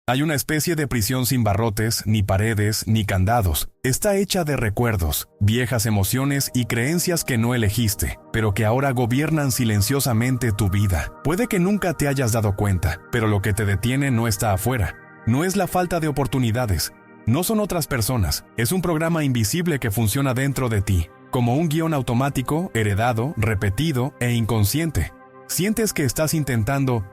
Hay una especie de prisión sin barrotes, ni paredes, ni candados. Está hecha de recuerdos, viejas emociones y creencias que no elegiste, pero que ahora gobiernan silenciosamente tu vida. Puede que nunca te hayas dado cuenta, pero lo que te detiene no está afuera. No es la falta de oportunidades. No son otras personas. Es un programa invisible que funciona dentro de ti, como un guión automático, heredado, repetido e inconsciente. Sientes que estás intentando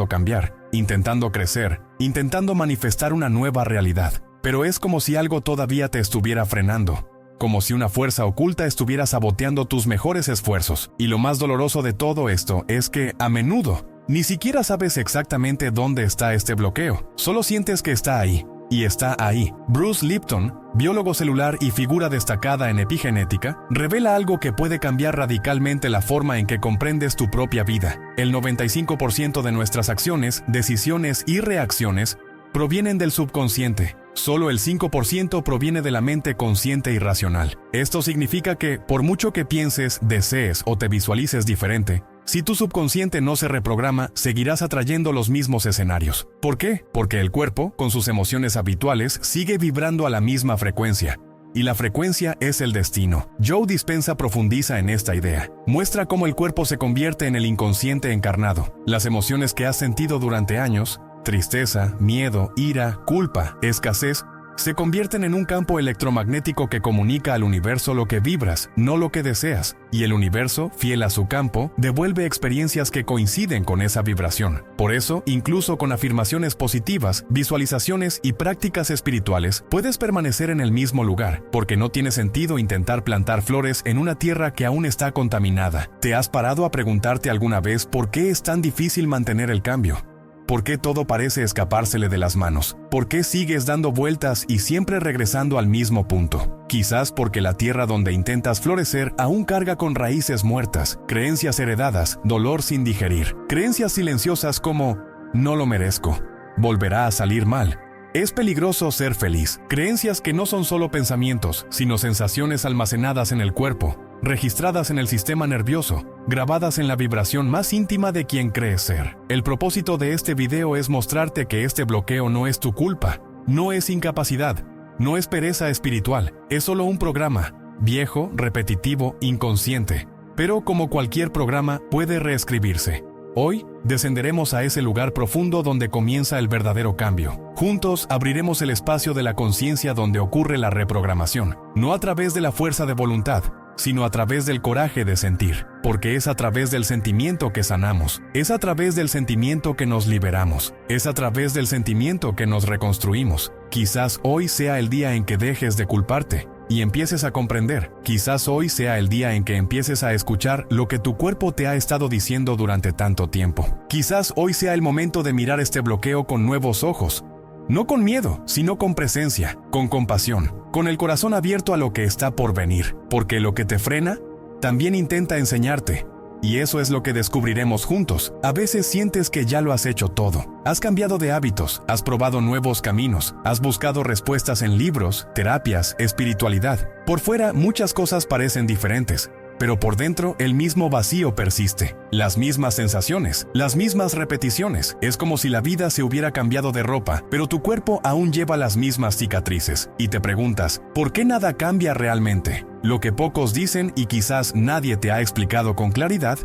cambiar, intentando crecer, intentando manifestar una nueva realidad. Pero es como si algo todavía te estuviera frenando, como si una fuerza oculta estuviera saboteando tus mejores esfuerzos. Y lo más doloroso de todo esto es que, a menudo, ni siquiera sabes exactamente dónde está este bloqueo. Solo sientes que está ahí. Y está ahí. Bruce Lipton, biólogo celular y figura destacada en epigenética, revela algo que puede cambiar radicalmente la forma en que comprendes tu propia vida. El 95% de nuestras acciones, decisiones y reacciones provienen del subconsciente. Solo el 5% proviene de la mente consciente y racional. Esto significa que, por mucho que pienses, desees o te visualices diferente, si tu subconsciente no se reprograma, seguirás atrayendo los mismos escenarios. ¿Por qué? Porque el cuerpo, con sus emociones habituales, sigue vibrando a la misma frecuencia. Y la frecuencia es el destino. Joe Dispenza profundiza en esta idea. Muestra cómo el cuerpo se convierte en el inconsciente encarnado. Las emociones que has sentido durante años, tristeza, miedo, ira, culpa, escasez, se convierten en un campo electromagnético que comunica al universo lo que vibras, no lo que deseas. Y el universo, fiel a su campo, devuelve experiencias que coinciden con esa vibración. Por eso, incluso con afirmaciones positivas, visualizaciones y prácticas espirituales, puedes permanecer en el mismo lugar, porque no tiene sentido intentar plantar flores en una tierra que aún está contaminada. ¿Te has parado a preguntarte alguna vez por qué es tan difícil mantener el cambio? ¿Por qué todo parece escapársele de las manos? ¿Por qué sigues dando vueltas y siempre regresando al mismo punto? Quizás porque la tierra donde intentas florecer aún carga con raíces muertas, creencias heredadas, dolor sin digerir, creencias silenciosas como «no lo merezco», «volverá a salir mal», «es peligroso ser feliz», creencias que no son solo pensamientos, sino sensaciones almacenadas en el cuerpo, registradas en el sistema nervioso, grabadas en la vibración más íntima de quien crees ser. El propósito de este video es mostrarte que este bloqueo no es tu culpa, no es incapacidad, no es pereza espiritual, es solo un programa, viejo, repetitivo, inconsciente. Pero como cualquier programa, puede reescribirse. Hoy, descenderemos a ese lugar profundo donde comienza el verdadero cambio. Juntos, abriremos el espacio de la conciencia donde ocurre la reprogramación, no a través de la fuerza de voluntad, sino a través del coraje de sentir, porque es a través del sentimiento que sanamos, es a través del sentimiento que nos liberamos, es a través del sentimiento que nos reconstruimos. Quizás hoy sea el día en que dejes de culparte y empieces a comprender. Quizás hoy sea el día en que empieces a escuchar lo que tu cuerpo te ha estado diciendo durante tanto tiempo. Quizás hoy sea el momento de mirar este bloqueo con nuevos ojos. No con miedo, sino con presencia, con compasión, con el corazón abierto a lo que está por venir, porque lo que te frena también intenta enseñarte. Y eso es lo que descubriremos juntos. A veces sientes que ya lo has hecho todo. Has cambiado de hábitos, has probado nuevos caminos, has buscado respuestas en libros, terapias, espiritualidad. Por fuera, muchas cosas parecen diferentes, pero por dentro el mismo vacío persiste. Las mismas sensaciones, las mismas repeticiones. Es como si la vida se hubiera cambiado de ropa, pero tu cuerpo aún lleva las mismas cicatrices. Y te preguntas, ¿por qué nada cambia realmente? Lo que pocos dicen y quizás nadie te ha explicado con claridad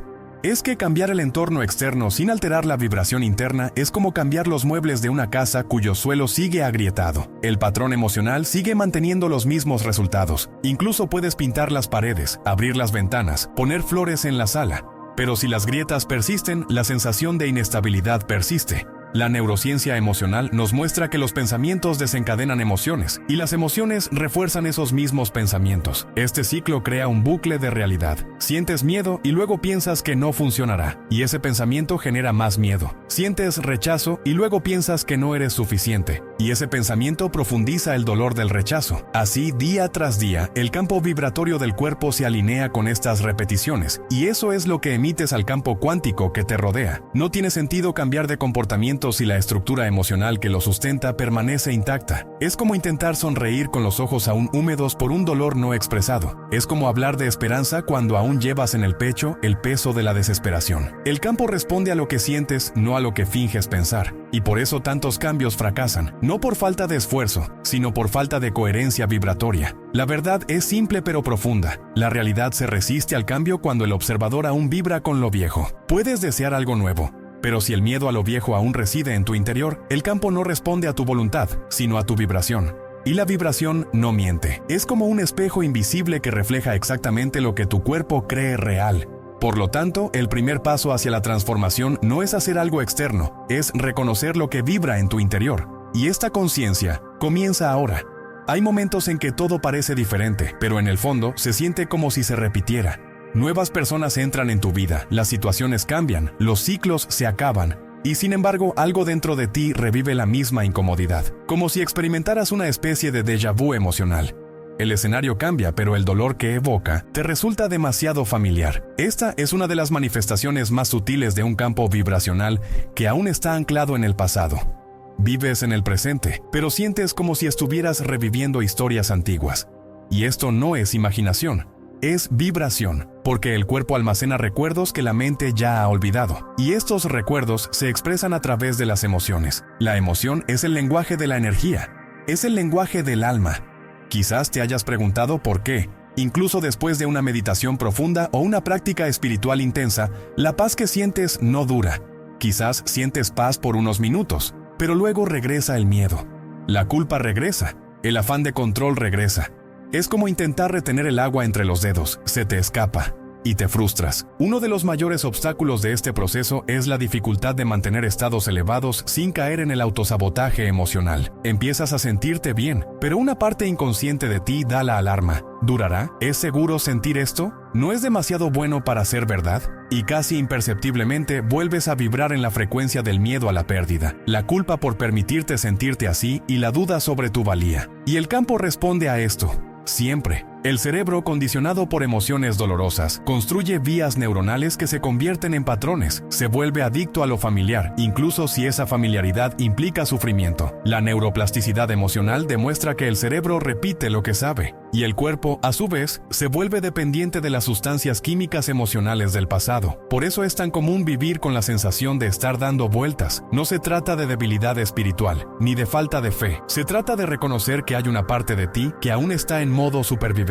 es que cambiar el entorno externo sin alterar la vibración interna es como cambiar los muebles de una casa cuyo suelo sigue agrietado. El patrón emocional sigue manteniendo los mismos resultados. Incluso puedes pintar las paredes, abrir las ventanas, poner flores en la sala. Pero si las grietas persisten, la sensación de inestabilidad persiste. La neurociencia emocional nos muestra que los pensamientos desencadenan emociones, y las emociones refuerzan esos mismos pensamientos. Este ciclo crea un bucle de realidad. Sientes miedo y luego piensas que no funcionará, y ese pensamiento genera más miedo. Sientes rechazo y luego piensas que no eres suficiente, y ese pensamiento profundiza el dolor del rechazo. Así, día tras día, el campo vibratorio del cuerpo se alinea con estas repeticiones, y eso es lo que emites al campo cuántico que te rodea. No tiene sentido cambiar de comportamiento sentimientos y la estructura emocional que lo sustenta permanece intacta. Es como intentar sonreír con los ojos aún húmedos por un dolor no expresado. Es como hablar de esperanza cuando aún llevas en el pecho el peso de la desesperación. El campo responde a lo que sientes, no a lo que finges pensar. Y por eso tantos cambios fracasan, no por falta de esfuerzo, sino por falta de coherencia vibratoria. La verdad es simple pero profunda. La realidad se resiste al cambio cuando el observador aún vibra con lo viejo. Puedes desear algo nuevo, pero si el miedo a lo viejo aún reside en tu interior, el campo no responde a tu voluntad, sino a tu vibración. Y la vibración no miente. Es como un espejo invisible que refleja exactamente lo que tu cuerpo cree real. Por lo tanto, el primer paso hacia la transformación no es hacer algo externo, es reconocer lo que vibra en tu interior. Y esta conciencia comienza ahora. Hay momentos en que todo parece diferente, pero en el fondo se siente como si se repitiera. Nuevas personas entran en tu vida, las situaciones cambian, los ciclos se acaban, y sin embargo algo dentro de ti revive la misma incomodidad, como si experimentaras una especie de déjà vu emocional. El escenario cambia, pero el dolor que evoca te resulta demasiado familiar. Esta es una de las manifestaciones más sutiles de un campo vibracional que aún está anclado en el pasado. Vives en el presente, pero sientes como si estuvieras reviviendo historias antiguas. Y esto no es imaginación, es vibración, porque el cuerpo almacena recuerdos que la mente ya ha olvidado. Y estos recuerdos se expresan a través de las emociones. La emoción es el lenguaje de la energía, es el lenguaje del alma. Quizás te hayas preguntado por qué, incluso después de una meditación profunda o una práctica espiritual intensa, la paz que sientes no dura. Quizás sientes paz por unos minutos, pero luego regresa el miedo. La culpa regresa, el afán de control regresa. Es como intentar retener el agua entre los dedos, se te escapa y te frustras. Uno de los mayores obstáculos de este proceso es la dificultad de mantener estados elevados sin caer en el autosabotaje emocional. Empiezas a sentirte bien, pero una parte inconsciente de ti da la alarma. ¿Durará? ¿Es seguro sentir esto? ¿No es demasiado bueno para ser verdad? Y casi imperceptiblemente vuelves a vibrar en la frecuencia del miedo a la pérdida, la culpa por permitirte sentirte así y la duda sobre tu valía. Y el campo responde a esto. Siempre. El cerebro, condicionado por emociones dolorosas, construye vías neuronales que se convierten en patrones. Se vuelve adicto a lo familiar, incluso si esa familiaridad implica sufrimiento. La neuroplasticidad emocional demuestra que el cerebro repite lo que sabe, y el cuerpo, a su vez, se vuelve dependiente de las sustancias químicas emocionales del pasado. Por eso es tan común vivir con la sensación de estar dando vueltas. No se trata de debilidad espiritual, ni de falta de fe. Se trata de reconocer que hay una parte de ti que aún está en modo supervivencia.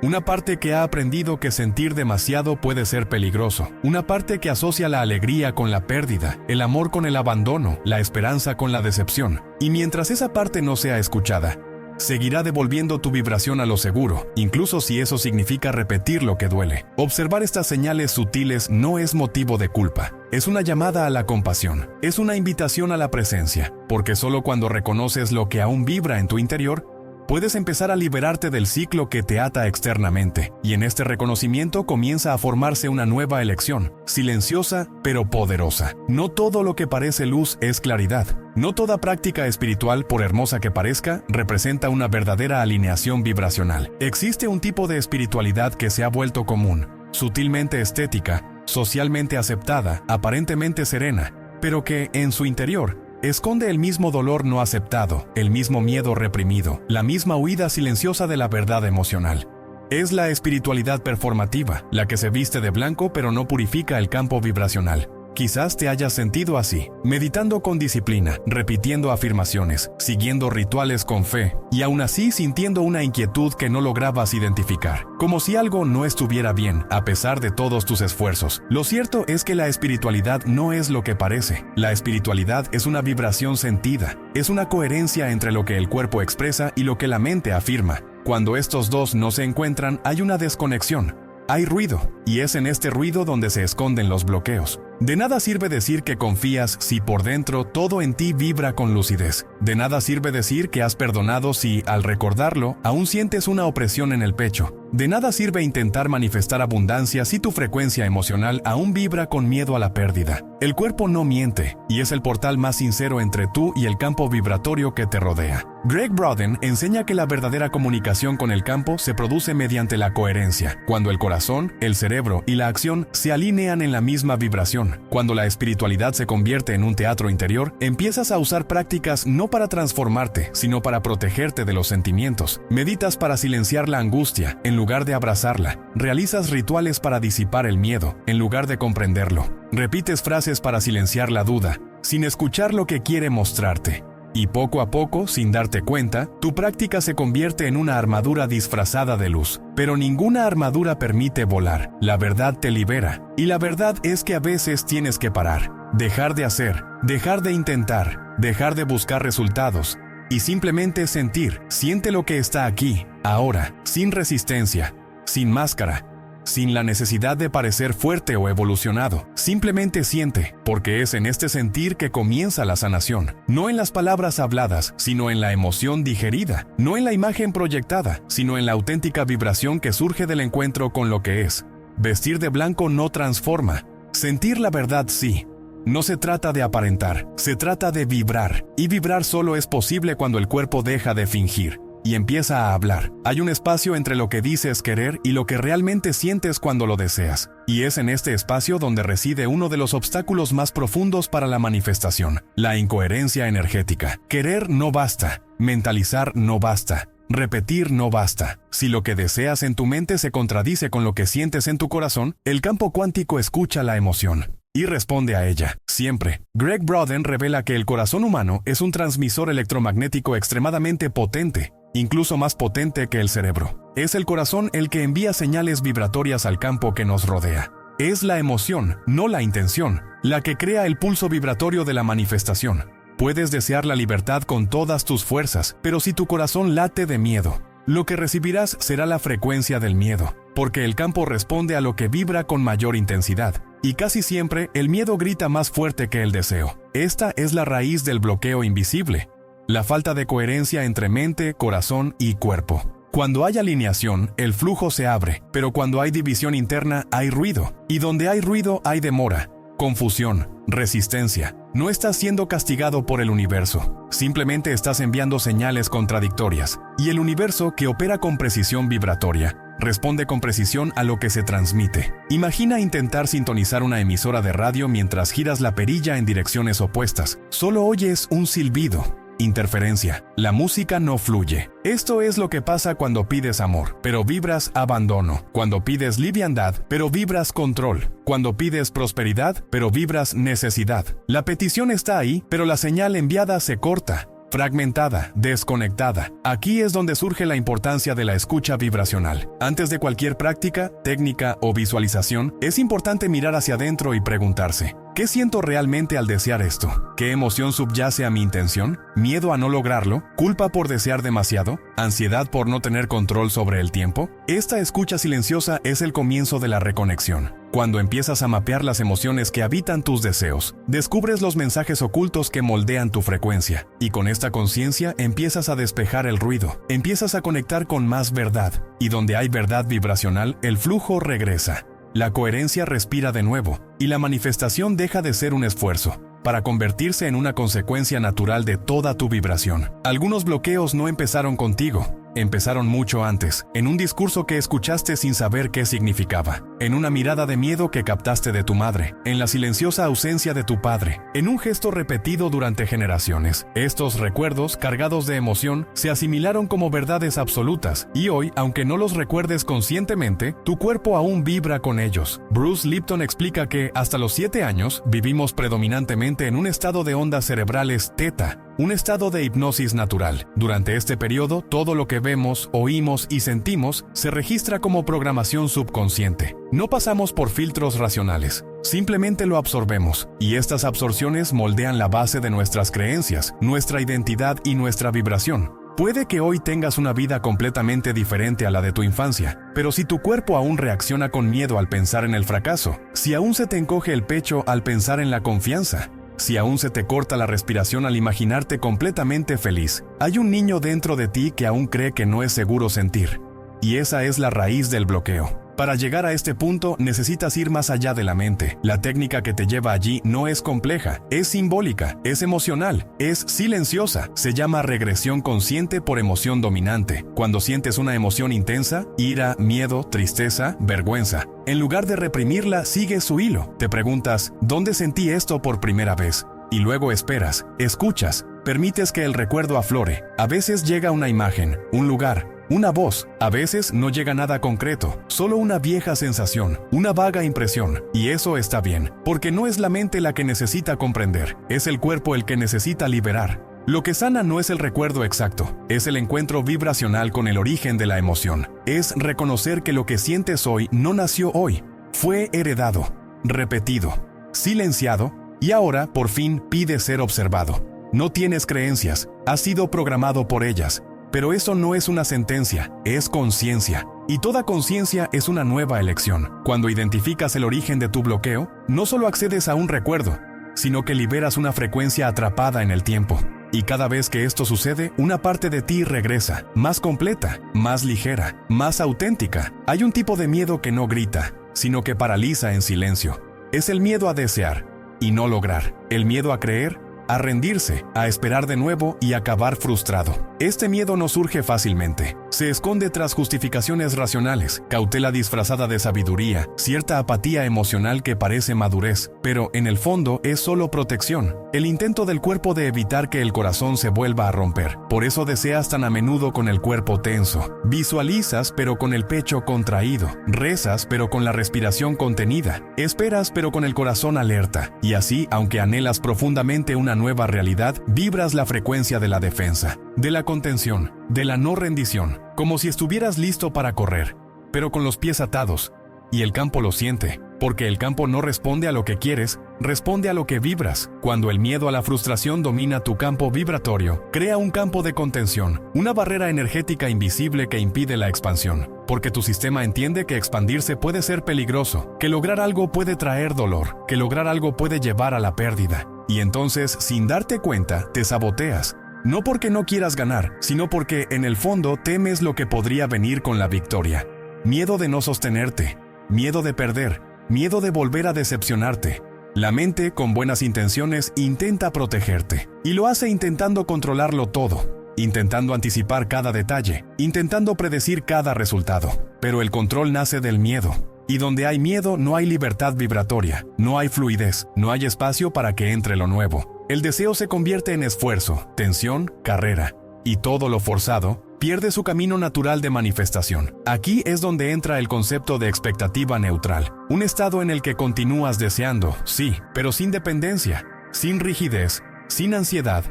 Una parte que ha aprendido que sentir demasiado puede ser peligroso. Una parte que asocia la alegría con la pérdida, el amor con el abandono, la esperanza con la decepción. Y mientras esa parte no sea escuchada, seguirá devolviendo tu vibración a lo seguro, incluso si eso significa repetir lo que duele. Observar estas señales sutiles no es motivo de culpa. Es una llamada a la compasión. Es una invitación a la presencia, porque solo cuando reconoces lo que aún vibra en tu interior, puedes empezar a liberarte del ciclo que te ata externamente, y en este reconocimiento comienza a formarse una nueva elección, silenciosa pero poderosa. No todo lo que parece luz es claridad. No toda práctica espiritual, por hermosa que parezca, representa una verdadera alineación vibracional. Existe un tipo de espiritualidad que se ha vuelto común, sutilmente estética, socialmente aceptada, aparentemente serena, pero que, en su interior, esconde el mismo dolor no aceptado, el mismo miedo reprimido, la misma huida silenciosa de la verdad emocional. Es la espiritualidad performativa, la que se viste de blanco pero no purifica el campo vibracional. Quizás te hayas sentido así, meditando con disciplina, repitiendo afirmaciones, siguiendo rituales con fe, y aún así sintiendo una inquietud que no lograbas identificar, como si algo no estuviera bien, a pesar de todos tus esfuerzos. Lo cierto es que la espiritualidad no es lo que parece. La espiritualidad es una vibración sentida, es una coherencia entre lo que el cuerpo expresa y lo que la mente afirma. Cuando estos dos no se encuentran, hay una desconexión. Hay ruido, y es en este ruido donde se esconden los bloqueos. De nada sirve decir que confías si por dentro todo en ti vibra con lucidez. De nada sirve decir que has perdonado si, al recordarlo, aún sientes una opresión en el pecho. De nada sirve intentar manifestar abundancia si tu frecuencia emocional aún vibra con miedo a la pérdida. El cuerpo no miente, y es el portal más sincero entre tú y el campo vibratorio que te rodea. Greg Braden enseña que la verdadera comunicación con el campo se produce mediante la coherencia, cuando el corazón, el cerebro y la acción se alinean en la misma vibración. meditación. Cuando la espiritualidad se convierte en un teatro interior, empiezas a usar prácticas no para transformarte, sino para protegerte de los sentimientos. Meditas para silenciar la angustia, en lugar de abrazarla. Realizas rituales para disipar el miedo, en lugar de comprenderlo. Repites frases para silenciar la duda, sin escuchar lo que quiere mostrarte. Y poco a poco, sin darte cuenta, tu práctica se convierte en una armadura disfrazada de luz. Pero ninguna armadura permite volar. La verdad te libera. Y la verdad es que a veces tienes que parar. Dejar de hacer, dejar de intentar, dejar de buscar resultados. Y simplemente sentir. Siente lo que está aquí, ahora, sin resistencia, sin máscara, sin la necesidad de parecer fuerte o evolucionado. Simplemente siente, porque es en este sentir que comienza la sanación. No en las palabras habladas, sino en la emoción digerida. No en la imagen proyectada, sino en la auténtica vibración que surge del encuentro con lo que es. Vestir de blanco no transforma. Sentir la verdad sí. No se trata de aparentar, se trata de vibrar. Y vibrar solo es posible cuando el cuerpo deja de fingir y empieza a hablar. Hay un espacio entre lo que dices querer y lo que realmente sientes cuando lo deseas. Y es en este espacio donde reside uno de los obstáculos más profundos para la manifestación: la incoherencia energética. Querer no basta, mentalizar no basta, repetir no basta. Si lo que deseas en tu mente se contradice con lo que sientes en tu corazón, el campo cuántico escucha la emoción y responde a ella, siempre. Greg Braden revela que el corazón humano es un transmisor electromagnético extremadamente potente, incluso más potente que el cerebro. Es el corazón el que envía señales vibratorias al campo que nos rodea. Es la emoción, no la intención, la que crea el pulso vibratorio de la manifestación. Puedes desear la libertad con todas tus fuerzas, pero si tu corazón late de miedo, lo que recibirás será la frecuencia del miedo, porque el campo responde a lo que vibra con mayor intensidad. Y casi siempre el miedo grita más fuerte que el deseo. Esta es la raíz del bloqueo invisible, la falta de coherencia entre mente, corazón y cuerpo. Cuando hay alineación, el flujo se abre, pero cuando hay división interna, hay ruido. Y donde hay ruido, hay demora, confusión, resistencia. No estás siendo castigado por el universo, simplemente estás enviando señales contradictorias. Y el universo, que opera con precisión vibratoria, responde con precisión a lo que se transmite. Imagina intentar sintonizar una emisora de radio mientras giras la perilla en direcciones opuestas. Solo oyes un silbido. Interferencia. La música no fluye. Esto es lo que pasa cuando pides amor, pero vibras abandono. Cuando pides liviandad, pero vibras control. Cuando pides prosperidad, pero vibras necesidad. La petición está ahí, pero la señal enviada se corta. Fragmentada, desconectada. Aquí es donde surge la importancia de la escucha vibracional. Antes de cualquier práctica, técnica o visualización, es importante mirar hacia adentro y preguntarse: ¿qué siento realmente al desear esto? ¿Qué emoción subyace a mi intención? ¿Miedo a no lograrlo? ¿Culpa por desear demasiado? ¿Ansiedad por no tener control sobre el tiempo? Esta escucha silenciosa es el comienzo de la reconexión. Cuando empiezas a mapear las emociones que habitan tus deseos, descubres los mensajes ocultos que moldean tu frecuencia. Y con esta conciencia empiezas a despejar el ruido, empiezas a conectar con más verdad. Y donde hay verdad vibracional, el flujo regresa. La coherencia respira de nuevo, y la manifestación deja de ser un esfuerzo, para convertirse en una consecuencia natural de toda tu vibración. Algunos bloqueos no empezaron contigo. Empezaron mucho antes, en un discurso que escuchaste sin saber qué significaba, en una mirada de miedo que captaste de tu madre, en la silenciosa ausencia de tu padre, en un gesto repetido durante generaciones. Estos recuerdos, cargados de emoción, se asimilaron como verdades absolutas, y hoy, aunque no los recuerdes conscientemente, tu cuerpo aún vibra con ellos. Bruce Lipton explica que, hasta los 7 años, vivimos predominantemente en un estado de ondas cerebrales teta, un estado de hipnosis natural. Durante este periodo, todo lo que vemos, oímos y sentimos se registra como programación subconsciente. No pasamos por filtros racionales, simplemente lo absorbemos, y estas absorciones moldean la base de nuestras creencias, nuestra identidad y nuestra vibración. Puede que hoy tengas una vida completamente diferente a la de tu infancia, pero si tu cuerpo aún reacciona con miedo al pensar en el fracaso, si aún se te encoge el pecho al pensar en la confianza, si aún se te corta la respiración al imaginarte completamente feliz, hay un niño dentro de ti que aún cree que no es seguro sentir. Y esa es la raíz del bloqueo. Para llegar a este punto necesitas ir más allá de la mente. La técnica que te lleva allí no es compleja, es simbólica, es emocional, es silenciosa. Se llama regresión consciente por emoción dominante. Cuando sientes una emoción intensa, ira, miedo, tristeza, vergüenza, en lugar de reprimirla, sigues su hilo. Te preguntas, ¿dónde sentí esto por primera vez? Y luego esperas, escuchas, permites que el recuerdo aflore. A veces llega una imagen, un lugar, una voz. A veces no llega nada concreto, solo una vieja sensación, una vaga impresión. Y eso está bien, porque no es la mente la que necesita comprender, es el cuerpo el que necesita liberar. Lo que sana no es el recuerdo exacto, es el encuentro vibracional con el origen de la emoción. Es reconocer que lo que sientes hoy no nació hoy, fue heredado, repetido, silenciado, y ahora, por fin, pide ser observado. No tienes creencias, has sido programado por ellas. Pero eso no es una sentencia, es conciencia. Y toda conciencia es una nueva elección. Cuando identificas el origen de tu bloqueo, no solo accedes a un recuerdo, sino que liberas una frecuencia atrapada en el tiempo. Y cada vez que esto sucede, una parte de ti regresa, más completa, más ligera, más auténtica. Hay un tipo de miedo que no grita, sino que paraliza en silencio. Es el miedo a desear y no lograr. El miedo a creer, a rendirse, a esperar de nuevo y acabar frustrado. Este miedo no surge fácilmente. Se esconde tras justificaciones racionales, cautela disfrazada de sabiduría, cierta apatía emocional que parece madurez, pero en el fondo es solo protección, el intento del cuerpo de evitar que el corazón se vuelva a romper. Por eso deseas tan a menudo con el cuerpo tenso, visualizas pero con el pecho contraído, rezas pero con la respiración contenida, esperas pero con el corazón alerta, y así, aunque anhelas profundamente una nueva realidad, vibras la frecuencia de la defensa, de la contención, de la no rendición, como si estuvieras listo para correr, pero con los pies atados, y el campo lo siente, porque el campo no responde a lo que quieres, responde a lo que vibras. Cuando el miedo a la frustración domina tu campo vibratorio, crea un campo de contención, una barrera energética invisible que impide la expansión, porque tu sistema entiende que expandirse puede ser peligroso, que lograr algo puede traer dolor, que lograr algo puede llevar a la pérdida. Y entonces, sin darte cuenta, te saboteas. No porque no quieras ganar, sino porque, en el fondo, temes lo que podría venir con la victoria. Miedo de no sostenerte, miedo de perder, miedo de volver a decepcionarte. La mente, con buenas intenciones, intenta protegerte. Y lo hace intentando controlarlo todo, intentando anticipar cada detalle, intentando predecir cada resultado. Pero el control nace del miedo. Y donde hay miedo no hay libertad vibratoria, no hay fluidez, no hay espacio para que entre lo nuevo. El deseo se convierte en esfuerzo, tensión, carrera. Y todo lo forzado pierde su camino natural de manifestación. Aquí es donde entra el concepto de expectativa neutral. Un estado en el que continúas deseando, sí, pero sin dependencia, sin rigidez, sin ansiedad.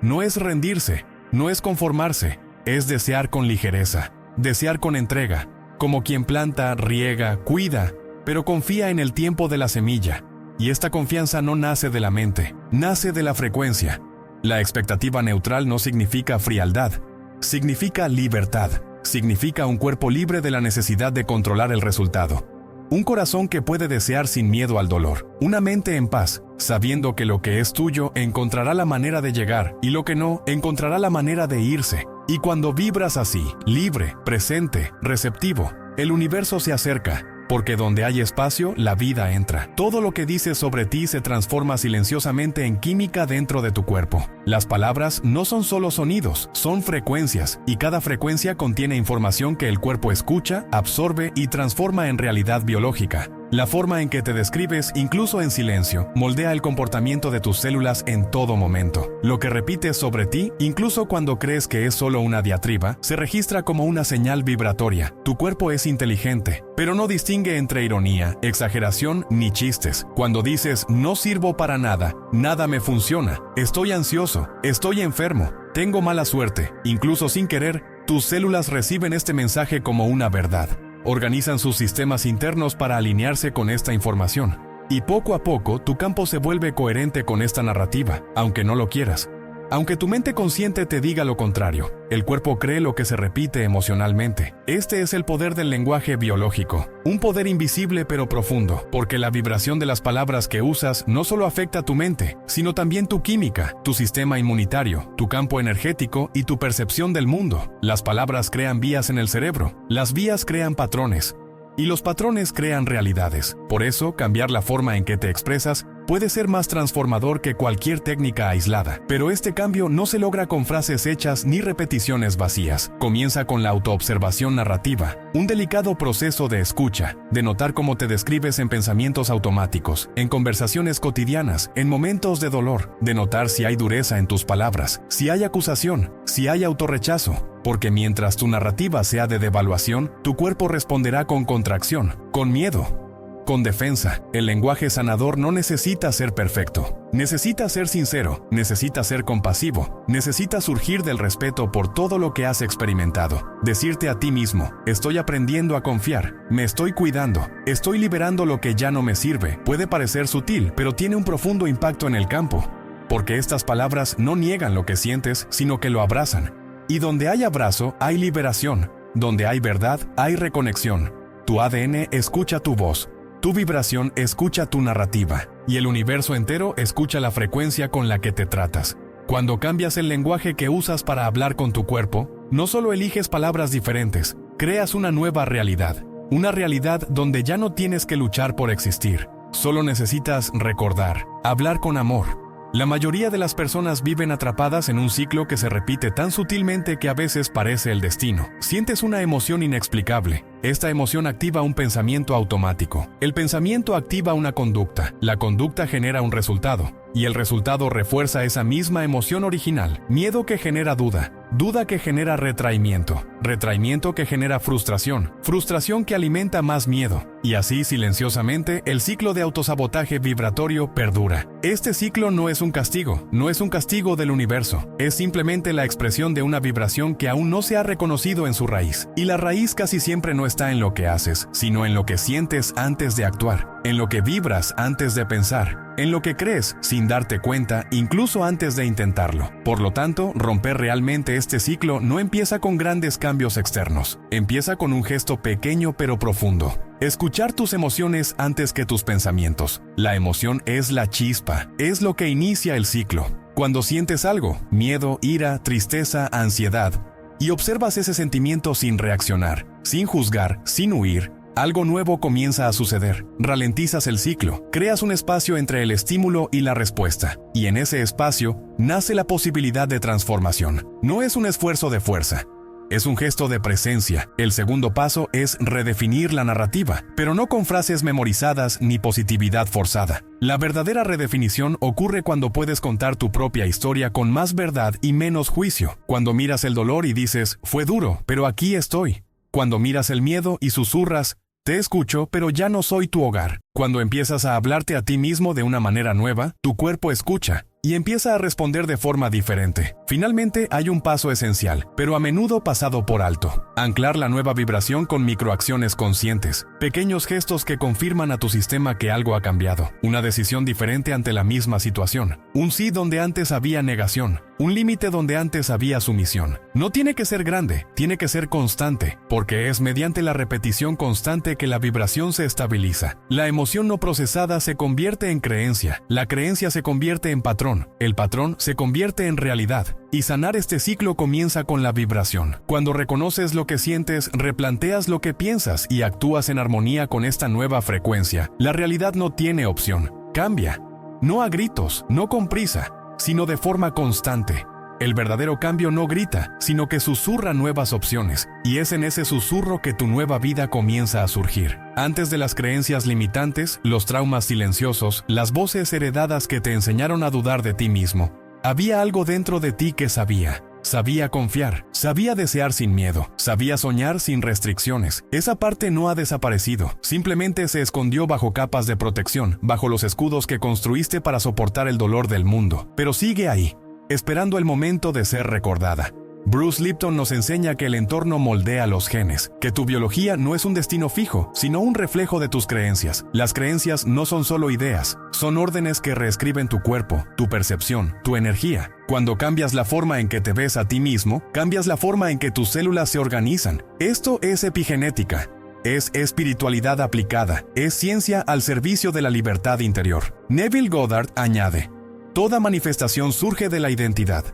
No es rendirse, no es conformarse, es desear con ligereza, desear con entrega. Como quien planta, riega, cuida, pero confía en el tiempo de la semilla. Y esta confianza no nace de la mente, nace de la frecuencia. La expectativa neutral no significa frialdad, significa libertad, significa un cuerpo libre de la necesidad de controlar el resultado. Un corazón que puede desear sin miedo al dolor, una mente en paz, sabiendo que lo que es tuyo encontrará la manera de llegar y lo que no encontrará la manera de irse. Y cuando vibras así, libre, presente, receptivo, el universo se acerca, porque donde hay espacio, la vida entra. Todo lo que dices sobre ti se transforma silenciosamente en química dentro de tu cuerpo. Las palabras no son solo sonidos, son frecuencias, y cada frecuencia contiene información que el cuerpo escucha, absorbe y transforma en realidad biológica. La forma en que te describes, incluso en silencio, moldea el comportamiento de tus células en todo momento. Lo que repites sobre ti, incluso cuando crees que es solo una diatriba, se registra como una señal vibratoria. Tu cuerpo es inteligente, pero no distingue entre ironía, exageración ni chistes. Cuando dices, no sirvo para nada, nada me funciona, estoy ansioso, estoy enfermo, tengo mala suerte, incluso sin querer, tus células reciben este mensaje como una verdad. Organizan sus sistemas internos para alinearse con esta información. Y poco a poco, tu campo se vuelve coherente con esta narrativa, aunque no lo quieras. Aunque tu mente consciente te diga lo contrario, el cuerpo cree lo que se repite emocionalmente. Este es el poder del lenguaje biológico, un poder invisible pero profundo, porque la vibración de las palabras que usas no solo afecta tu mente, sino también tu química, tu sistema inmunitario, tu campo energético y tu percepción del mundo. Las palabras crean vías en el cerebro, las vías crean patrones. Y los patrones crean realidades. Por eso, cambiar la forma en que te expresas puede ser más transformador que cualquier técnica aislada. Pero este cambio no se logra con frases hechas ni repeticiones vacías. Comienza con la autoobservación narrativa, un delicado proceso de escucha, de notar cómo te describes en pensamientos automáticos, en conversaciones cotidianas, en momentos de dolor, de notar si hay dureza en tus palabras, si hay acusación, si hay autorrechazo. Porque mientras tu narrativa sea de devaluación, tu cuerpo responderá con contracción, con miedo, con defensa. El lenguaje sanador no necesita ser perfecto. Necesita ser sincero, necesita ser compasivo, necesita surgir del respeto por todo lo que has experimentado. Decirte a ti mismo, estoy aprendiendo a confiar, me estoy cuidando, estoy liberando lo que ya no me sirve. Puede parecer sutil, pero tiene un profundo impacto en el campo. Porque estas palabras no niegan lo que sientes, sino que lo abrazan. Y donde hay abrazo, hay liberación. Donde hay verdad, hay reconexión. Tu ADN escucha tu voz. Tu vibración escucha tu narrativa. Y el universo entero escucha la frecuencia con la que te tratas. Cuando cambias el lenguaje que usas para hablar con tu cuerpo, no solo eliges palabras diferentes, creas una nueva realidad. Una realidad donde ya no tienes que luchar por existir. Solo necesitas recordar, hablar con amor. La mayoría de las personas viven atrapadas en un ciclo que se repite tan sutilmente que a veces parece el destino. Sientes una emoción inexplicable. Esta emoción activa un pensamiento automático. El pensamiento activa una conducta. La conducta genera un resultado. Y el resultado refuerza esa misma emoción original. Miedo que genera duda. Duda que genera retraimiento. Retraimiento que genera frustración. Frustración que alimenta más miedo. Y así, silenciosamente, el ciclo de autosabotaje vibratorio perdura. Este ciclo no es un castigo. No es un castigo del universo. Es simplemente la expresión de una vibración que aún no se ha reconocido en su raíz. Y la raíz casi siempre no está en lo que haces, sino en lo que sientes antes de actuar. En lo que vibras antes de pensar. En lo que crees sin darte cuenta, incluso antes de intentarlo. Por lo tanto, romper realmente este ciclo no empieza con grandes cambios externos. Empieza con un gesto pequeño pero profundo. Escuchar tus emociones antes que tus pensamientos. La emoción es la chispa, es lo que inicia el ciclo. Cuando sientes algo, miedo, ira, tristeza, ansiedad, y observas ese sentimiento sin reaccionar, sin juzgar, sin huir, algo nuevo comienza a suceder. Ralentizas el ciclo, creas un espacio entre el estímulo y la respuesta. Y en ese espacio nace la posibilidad de transformación. No es un esfuerzo de fuerza. Es un gesto de presencia. El segundo paso es redefinir la narrativa, pero no con frases memorizadas ni positividad forzada. La verdadera redefinición ocurre cuando puedes contar tu propia historia con más verdad y menos juicio. Cuando miras el dolor y dices, fue duro, pero aquí estoy. Cuando miras el miedo y susurras, te escucho, pero ya no soy tu hogar. Cuando empiezas a hablarte a ti mismo de una manera nueva, tu cuerpo escucha y empieza a responder de forma diferente. Finalmente, hay un paso esencial, pero a menudo pasado por alto. Anclar la nueva vibración con microacciones conscientes, pequeños gestos que confirman a tu sistema que algo ha cambiado. Una decisión diferente ante la misma situación. Un sí donde antes había negación. Un límite donde antes había sumisión. No tiene que ser grande, tiene que ser constante, porque es mediante la repetición constante que la vibración se estabiliza. La emoción no procesada se convierte en creencia. La creencia se convierte en patrón. El patrón se convierte en realidad. Y sanar este ciclo comienza con la vibración. Cuando reconoces lo que sientes, replanteas lo que piensas y actúas en armonía con esta nueva frecuencia. La realidad no tiene opción. Cambia. No a gritos, no con prisa, sino de forma constante. El verdadero cambio no grita, sino que susurra nuevas opciones. Y es en ese susurro que tu nueva vida comienza a surgir. Antes de las creencias limitantes, los traumas silenciosos, las voces heredadas que te enseñaron a dudar de ti mismo, había algo dentro de ti que sabía. Sabía confiar, sabía desear sin miedo, sabía soñar sin restricciones. Esa parte no ha desaparecido, simplemente se escondió bajo capas de protección, bajo los escudos que construiste para soportar el dolor del mundo. Pero sigue ahí, esperando el momento de ser recordada. Bruce Lipton nos enseña que el entorno moldea los genes, que tu biología no es un destino fijo, sino un reflejo de tus creencias. Las creencias no son solo ideas, son órdenes que reescriben tu cuerpo, tu percepción, tu energía. Cuando cambias la forma en que te ves a ti mismo, cambias la forma en que tus células se organizan. Esto es epigenética. Es espiritualidad aplicada, es ciencia al servicio de la libertad interior. Neville Goddard añade, toda manifestación surge de la identidad.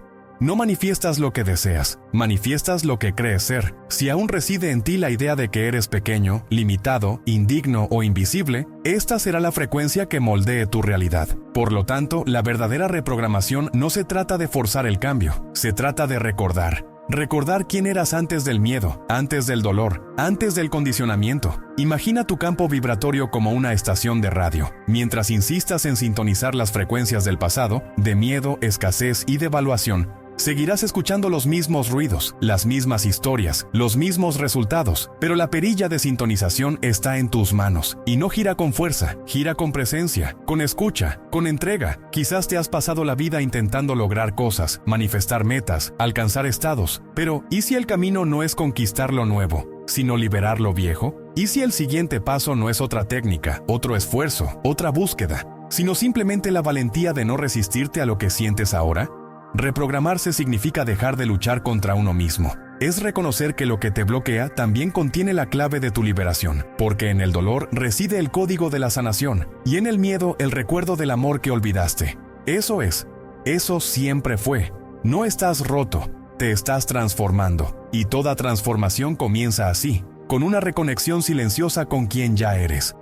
No manifiestas lo que deseas, manifiestas lo que crees ser. Si aún reside en ti la idea de que eres pequeño, limitado, indigno o invisible, esta será la frecuencia que moldee tu realidad. Por lo tanto, la verdadera reprogramación no se trata de forzar el cambio, se trata de recordar. Recordar quién eras antes del miedo, antes del dolor, antes del condicionamiento. Imagina tu campo vibratorio como una estación de radio. Mientras insistas en sintonizar las frecuencias del pasado, de miedo, escasez y devaluación, seguirás escuchando los mismos ruidos, las mismas historias, los mismos resultados, pero la perilla de sintonización está en tus manos, y no gira con fuerza, gira con presencia, con escucha, con entrega. Quizás te has pasado la vida intentando lograr cosas, manifestar metas, alcanzar estados, pero ¿y si el camino no es conquistar lo nuevo, sino liberar lo viejo? ¿Y si el siguiente paso no es otra técnica, otro esfuerzo, otra búsqueda, sino simplemente la valentía de no resistirte a lo que sientes ahora? Reprogramarse significa dejar de luchar contra uno mismo. Es reconocer que lo que te bloquea también contiene la clave de tu liberación, porque en el dolor reside el código de la sanación, y en el miedo el recuerdo del amor que olvidaste. Eso siempre fue. No estás roto, te estás transformando, y toda transformación comienza así, con una reconexión silenciosa con quien ya eres.